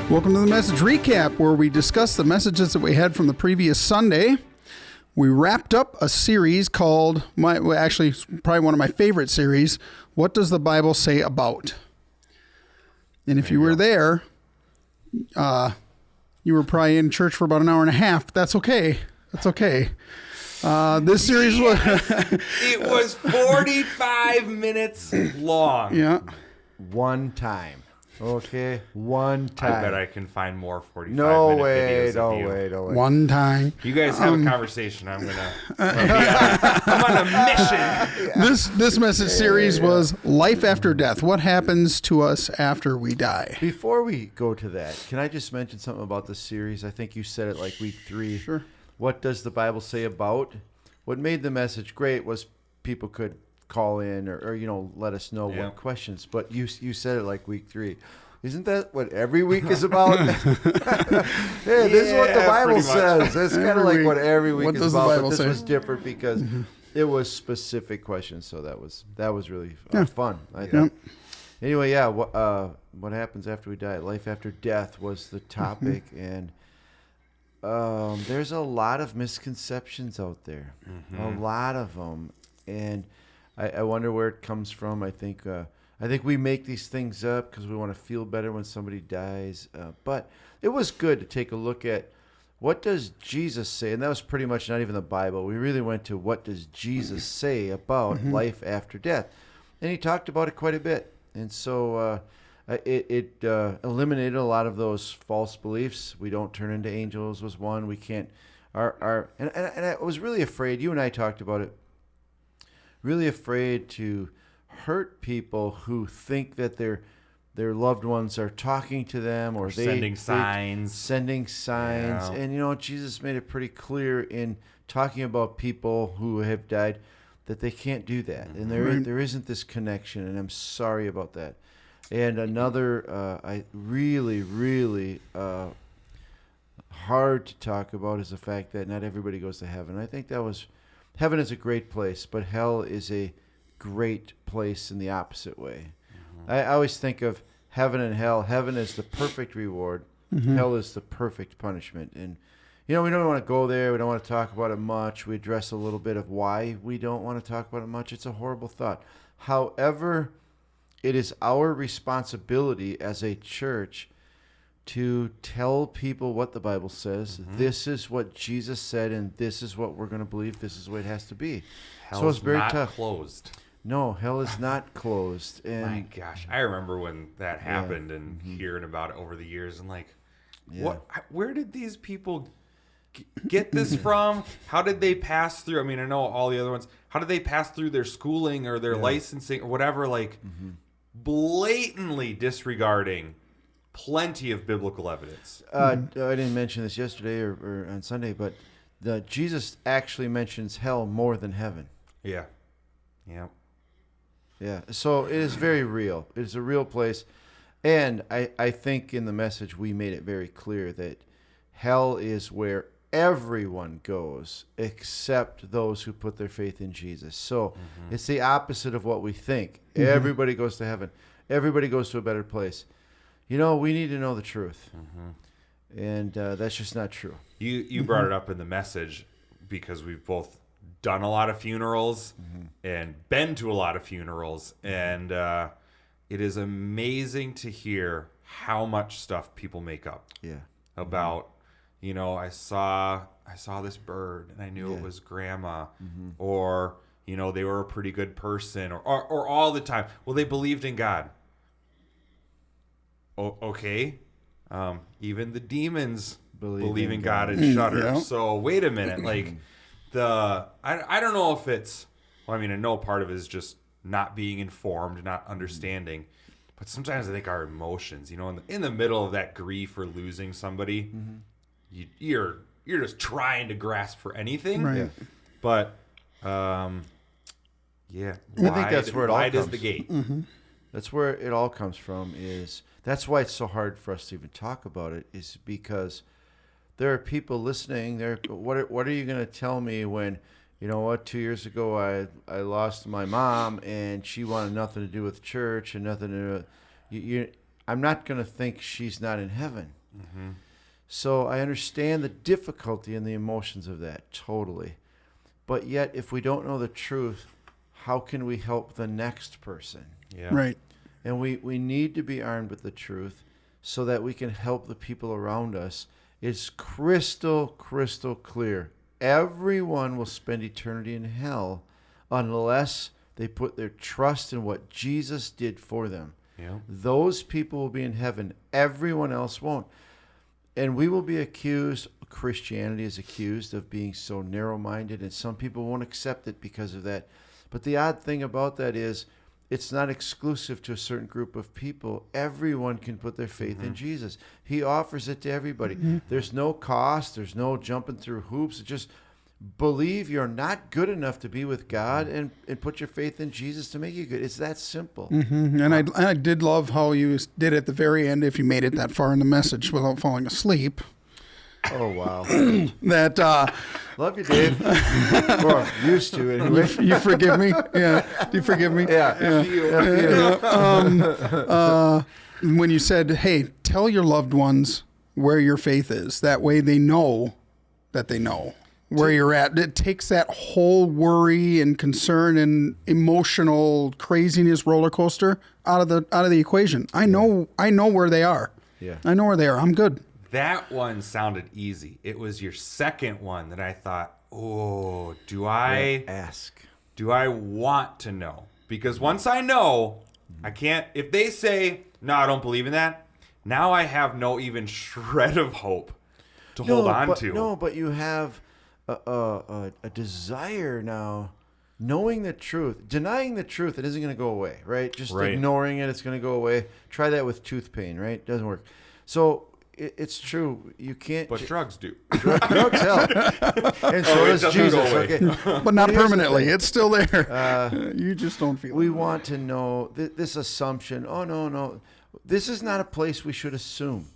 Welcome to the Message Recap, where we discuss the messages that we had from the previous Sunday. We wrapped up a series called, probably one of my favorite series, What Does the Bible Say About? And if you were there, you were probably in church for about an hour and a half, but that's okay. That's okay. This series was... It was 45 minutes long. Yeah. One time. Okay, one time. I bet I can find more 45 No minute way, videos no of you. way, no way. One time. You guys have a conversation. I'm on a mission. This message series was Life After Death. What happens to us after we die? Before we go to that, can I just mention something about this series? I think you said it like week 3. Sure. What does the Bible say about? What made the message great was people could call in or let us know what questions. But you said it like week 3. Isn't that what every week is about? Hey, this is what the Bible says. That's kind of like what every week is about. But this was different because it was specific questions. So that was really fun, I think. Anyway, what happens after we die? Life after death was the topic, and there's a lot of misconceptions out there, a lot of them, and I wonder where it comes from. I think we make these things up because we want to feel better when somebody dies. But it was good to take a look at what does Jesus say, and that was pretty much not even the Bible. We really went to what does Jesus say about life after death, and he talked about it quite a bit. And so it eliminated a lot of those false beliefs. We don't turn into angels was one. We can't. And I was really afraid. You and I talked about it. Really afraid to hurt people who think that their loved ones are talking to them or sending signs. Sending signs. Yeah. And, Jesus made it pretty clear in talking about people who have died that they can't do that. And there isn't this connection, and I'm sorry about that. And another I really, really hard to talk about is the fact that not everybody goes to heaven. I think heaven is a great place, but hell is a great place in the opposite way. I always think of heaven and hell. Heaven is the perfect reward. Hell is the perfect punishment. And, we don't want to go there. We don't want to talk about it much. We address a little bit of why we don't want to talk about it much. It's a horrible thought. However, it is our responsibility as a church to tell people what the Bible says. This is what Jesus said, and this is what we're going to believe. This is the way it has to be. Hell's so it's very not tough. Closed. No, hell is not closed. And my gosh, I remember when that happened and hearing about it over the years, and what? Where did these people get this from? How did they pass through? I mean, I know all the other ones. How did they pass through their schooling or their licensing or whatever? Blatantly disregarding plenty of biblical evidence. I didn't mention this yesterday or on Sunday, but Jesus actually mentions hell more than heaven. Yeah. So it is very real. It is a real place. And I think in the message we made it very clear that hell is where everyone goes except those who put their faith in Jesus. So it's the opposite of what we think. Everybody goes to heaven. Everybody goes to a better place. We need to know the truth. And that's just not true. You brought it up in the message because we've both done a lot of funerals and been to a lot of funerals. And it is amazing to hear how much stuff people make up. Yeah. About, I saw this bird and I knew it was grandma. Or, they were a pretty good person. Or all the time. Well, they believed in God. Okay. Even the demons believe in God and shudder. Yeah. So wait a minute. I don't know if it's, I know part of it is just not being informed, not understanding. But sometimes I think our emotions, in the middle of that grief or losing somebody, you're just trying to grasp for anything. Right. Yeah. But, I think that's where it all wide comes. is the gate. That's where it all comes from. That's why it's so hard for us to even talk about it, is because there are people listening. What are you going to tell me when, 2 years ago I lost my mom and she wanted nothing to do with church and nothing to do. I'm not going to think she's not in heaven. So I understand the difficulty and the emotions of that, totally. But yet, if we don't know the truth, how can we help the next person? Yeah. Right. And we need to be armed with the truth so that we can help the people around us. It's crystal clear. Everyone will spend eternity in hell unless they put their trust in what Jesus did for them. Yeah. Those people will be in heaven. Everyone else won't. And we will be accused, Christianity is accused of being so narrow-minded, and some people won't accept it because of that. But the odd thing about that is it's not exclusive to a certain group of people. Everyone can put their faith in Jesus. He offers it to everybody. There's no cost. There's no jumping through hoops. Just believe you're not good enough to be with God and put your faith in Jesus to make you good. It's that simple. And I did love how you did at the very end, if you made it that far in the message without falling asleep, Oh, wow. that Love you, Dave. Or used to, anyway. you forgive me? Yeah. Do you forgive me? Yeah. When you said, hey, tell your loved ones where your faith is. That way they know that they know where you're at. It takes that whole worry and concern and emotional craziness roller coaster out of the equation. I know where they are. Yeah. I know where they are. I'm good. That one sounded easy. It was your second one that I thought, oh, do I want to know? Because once I know, I can't. If they say, no, I don't believe in that, now I have no even shred of hope to hold on to. No, but you have a desire now, knowing the truth. Denying the truth, it isn't going to go away, right? Just ignoring it, it's going to go away. Try that with tooth pain, right? Doesn't work. So it's true. You can't. But drugs do. Drugs help. And so does Jesus. Okay. But not permanently. It's still there. You just don't feel We it. want to know this assumption. Oh, no. This is not a place we should assume.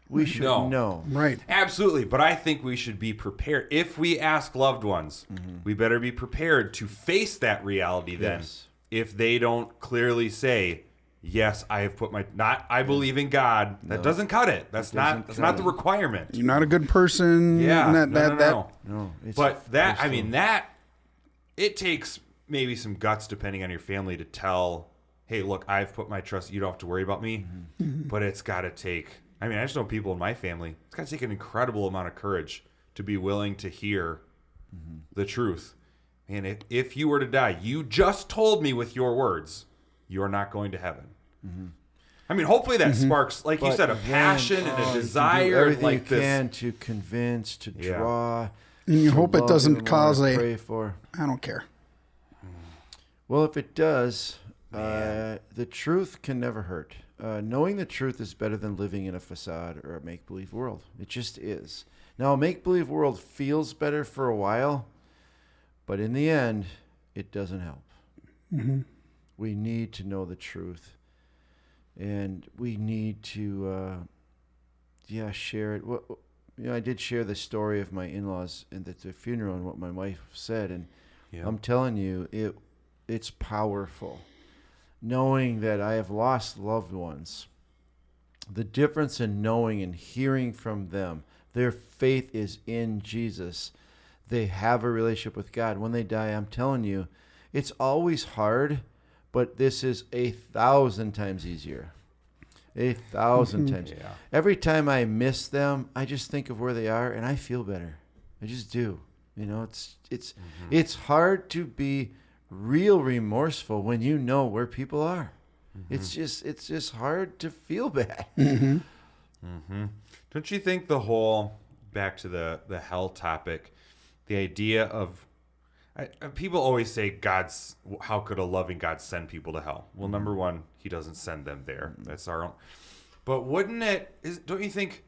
We should know. Right. Absolutely. But I think we should be prepared. If we ask loved ones, we better be prepared to face that reality then. Yes. If they don't clearly say, yes, I have put I believe in God. That doesn't cut it. That's not the requirement. You're not a good person. Yeah. And No. But that it takes maybe some guts depending on your family to tell, hey, look, I've put my trust. You don't have to worry about me. But it's got to take. I mean, I just know people in my family. It's got to take an incredible amount of courage to be willing to hear the truth. And if you were to die, you just told me with your words, you're not going to heaven. I mean, hopefully that sparks, like you said, a passion and a desire. You do everything like you this. can to convince, to draw. And you to hope it love doesn't and cause pray for. I don't care. Well, if it does, the truth can never hurt. Knowing the truth is better than living in a facade or a make-believe world. It just is. Now, a make-believe world feels better for a while, but in the end, it doesn't help. We need to know the truth, and we need to, share it. Well, I did share the story of my in-laws at the funeral and what my wife said, and I'm telling you, it's powerful. Knowing that I have lost loved ones, the difference in knowing and hearing from them, their faith is in Jesus. They have a relationship with God. When they die, I'm telling you, it's always hard, but this is 1,000 times easier. 1,000 times. Yeah. Every time I miss them, I just think of where they are, and I feel better. I just do. It's hard to be real remorseful when you know where people are. It's just hard to feel bad. Don't you think the whole, back to the hell topic, the idea of, people always say how could a loving God send people to hell? Well, number one, he doesn't send them there. That's our own. But don't you think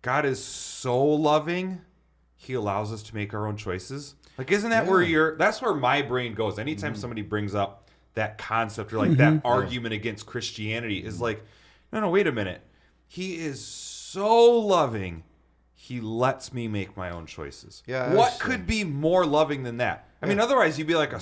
God is so loving, he allows us to make our own choices? Like, isn't that that's where my brain goes. Anytime somebody brings up that concept or like that argument against Christianity is like, no, wait a minute. He is so loving. He lets me make my own choices. Yeah. What could be more loving than that? I mean, otherwise you'd be like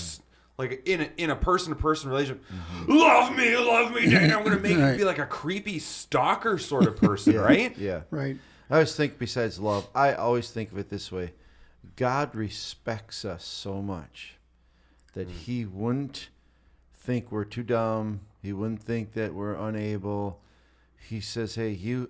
like in a person-to-person relationship. Love me, Dad. I'm gonna make you Right. be like a creepy stalker sort of person, right? Yeah. Right. I always think, besides love, I always think of it this way. God respects us so much that he wouldn't think we're too dumb. He wouldn't think that we're unable. He says, hey,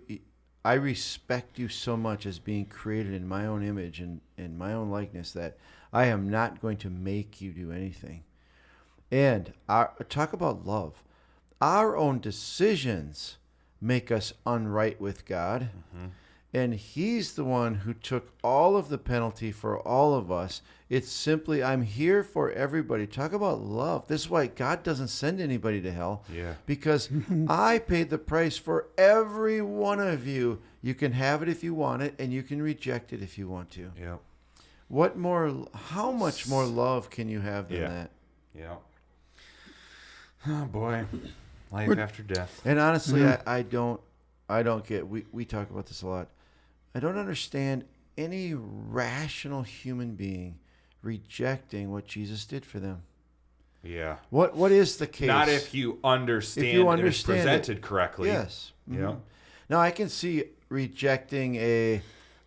I respect you so much as being created in my own image and in my own likeness that I am not going to make you do anything. And talk about love. Our own decisions make us unright with God. And he's the one who took all of the penalty for all of us. It's simply, I'm here for everybody. Talk about love. This is why God doesn't send anybody to hell. Yeah. Because I paid the price for every one of you. You can have it if you want it, and you can reject it if you want to. Yep. What more? How much more love can you have than Yeah. that? Yeah. Oh boy, life after death. And honestly, I don't get. We talk about this a lot. I don't understand any rational human being rejecting what Jesus did for them. Yeah. What is the case? Not if you understand, If you and it's understand it. presented correctly. Yes. Yeah. Now I can see rejecting a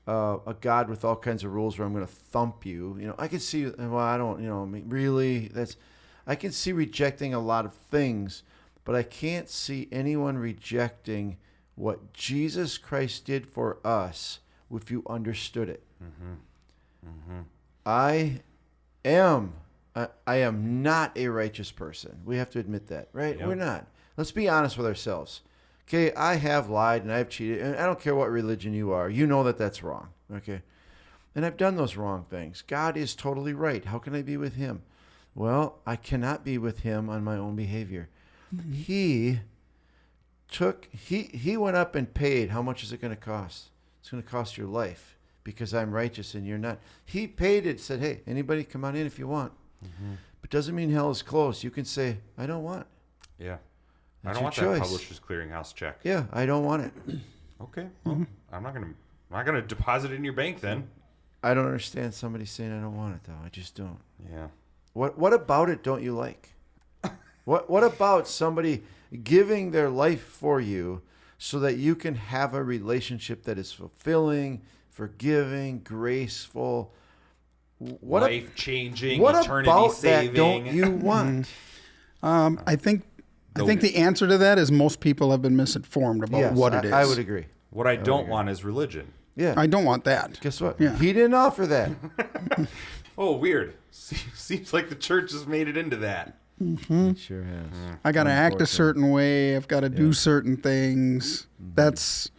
God with all kinds of rules where I'm going to thump you. You know, I can see. Well, I don't. You know, I mean, really, I can see rejecting a lot of things, but I can't see anyone rejecting what Jesus Christ did for us if you understood it. I am not a righteous person. We have to admit that, right? Yep. We're not. Let's be honest with ourselves. Okay, I have lied and I've cheated, and I don't care what religion you are. You know that that's wrong, okay? And I've done those wrong things. God is totally right. How can I be with him? Well, I cannot be with him on my own behavior. He went up and paid. How much is it going to cost? It's going to cost your life because I'm righteous and you're not. He paid it, said, hey, anybody come on in if you want. But doesn't mean hell is closed. You can say, I don't want. Yeah. I That's don't want your that choice. Publishers Clearinghouse check. Yeah, I don't want it. Okay. Well, I'm not gonna deposit it in your bank then. I don't understand somebody saying I don't want it though. I just don't. Yeah. What about it don't you like? What about somebody giving their life for you so that you can have a relationship that is fulfilling, forgiving, graceful? Life changing, What eternity about saving. that don't you want? I think the answer to that is most people have been misinformed about Yes, what it is. I would agree. What I don't want is religion. Yeah. I don't want that. Guess what? Yeah. He didn't offer that. Oh, weird. Seems like the church has made it into that. It sure has. I got to act a certain way. I've got to do certain things. That's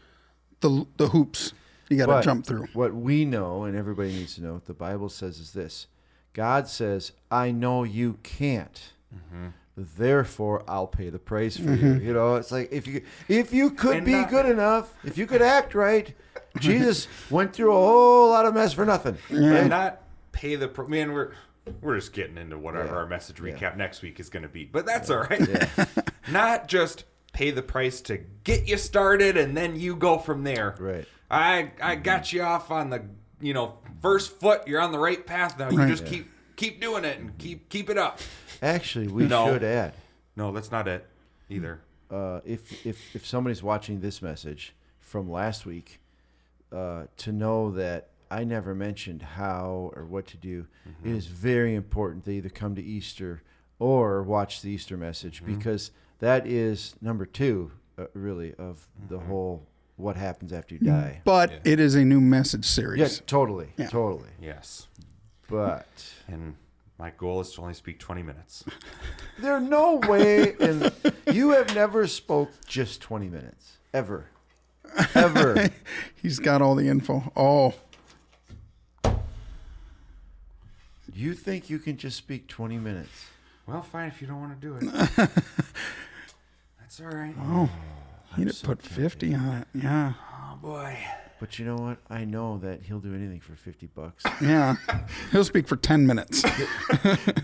the hoops you got But to jump through. What we know, and everybody needs to know, what the Bible says is this. God says, I know you can't. Therefore, I'll pay the price for you. You know, it's like if you could And be not- good enough, if you could act right, Jesus went through a whole lot of mess for nothing. And not pay the man. We're just getting into whatever Yeah. our message recap next week is going to be, but that's all right. Not just pay the price to get you started and then you go from there. Right. I got you off on the first foot. You're on the right path now. You Right. just keep doing it and keep it up. Actually, we No. should add. No, that's not it either. If somebody's watching this message from last week, to know that I never mentioned how or what to do, it is very important they either come to Easter or watch the Easter message because that is number 2, really, of the whole what happens after you die. But it is a new message series. Yeah, totally, Yeah. totally. Yes. But And my goal is to only speak 20 minutes. there's no way, and you have never spoke just 20 minutes, ever. Ever. He's got all the info. Oh, You think you can just speak 20 minutes? Well, fine if you don't want to do it. That's all right. he did put 50 on it. Yeah. Oh boy. But you know what? I know that he'll do anything for $50. Yeah. He'll speak for 10 minutes.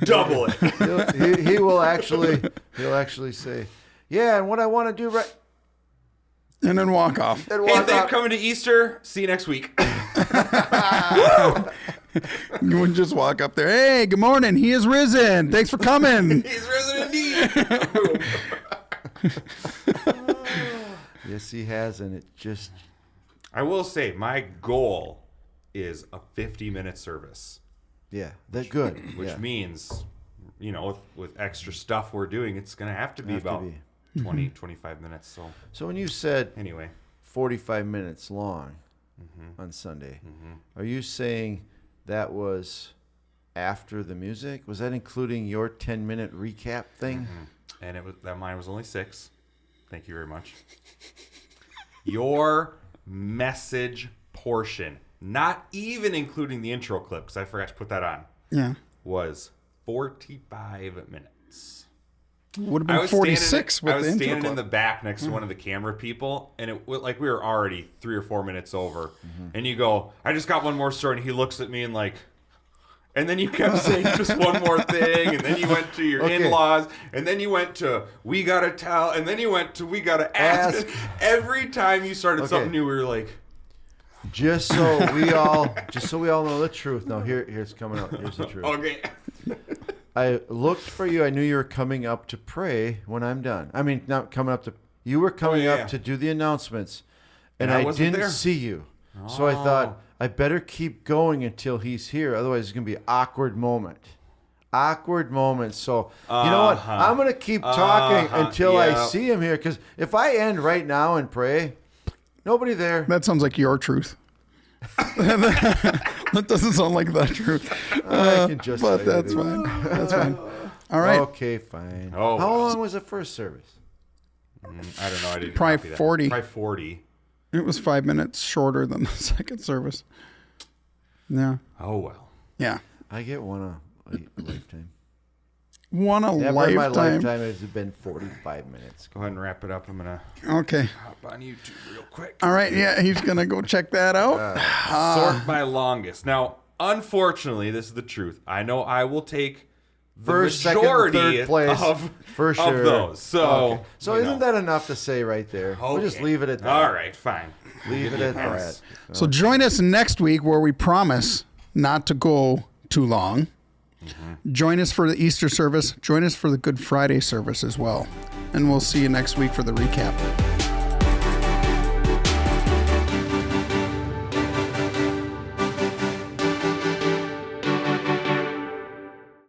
Double it. He will actually say, yeah, and what I want to do right. And then walk off. And Hey, walk thanks out. for coming to Easter. See you next week. You wouldn't just walk up there. Hey, good morning. He is risen. Thanks for coming. He's risen indeed. Yes, he has, and it just. I will say my goal is a 50-minute service. Yeah, that's good. Which means, with extra stuff we're doing, it's going to have to be about 20, 25 minutes. So when you said anyway, 45 minutes long on Sunday, are you saying that was after the music? Was that including your 10-minute recap thing? And mine was only 6. Thank you very much. Your message portion, not even including the intro clip, because I forgot to put that on. Yeah. Was 45 minutes. Would have been 46 with the intro. I was standing clip. in the back next to one of the camera people, and we were already 3 or 4 minutes over. And you go, I just got one more story, and he looks at me and and then you kept saying just one more thing, and then you went to your in-laws, and then you went to we gotta tell, and then you went to we gotta ask. Every time you started something new, we were like, just so we all know the truth. Now here's coming up. Here's the truth. Okay. I looked for you. I knew you were coming up to pray when I'm done. I mean, not coming up to. You were coming up to do the announcements, and I didn't see you. So I thought I better keep going until he's here. Otherwise, it's gonna be an awkward moment. So you know what? I'm gonna keep talking until I see him here. Because if I end right now and pray, nobody there. That sounds like your truth. That doesn't sound like the truth. I can just. But that's fine. That's fine. All right. Okay, fine. Oh, how long was the first service? I don't know. I didn't. Probably copy that. 40. Probably 40. It was 5 minutes shorter than the second service. Yeah. Oh well. Yeah. I get one a lifetime. One a Never in my lifetime. lifetime has it been 45 minutes. Go ahead and wrap it up. I'm gonna Okay. hop on YouTube real quick. All right. Yeah, he's gonna go check that out. Sort by longest. Now, unfortunately, this is the truth. I know I will take the First, second, majority third place for of sure. those. So, So isn't that enough to say right there? We'll just leave it at that. All right, fine. Leave it at that. So join us next week where we promise not to go too long. Join us for the Easter service. Join us for the Good Friday service as well. And we'll see you next week for the recap.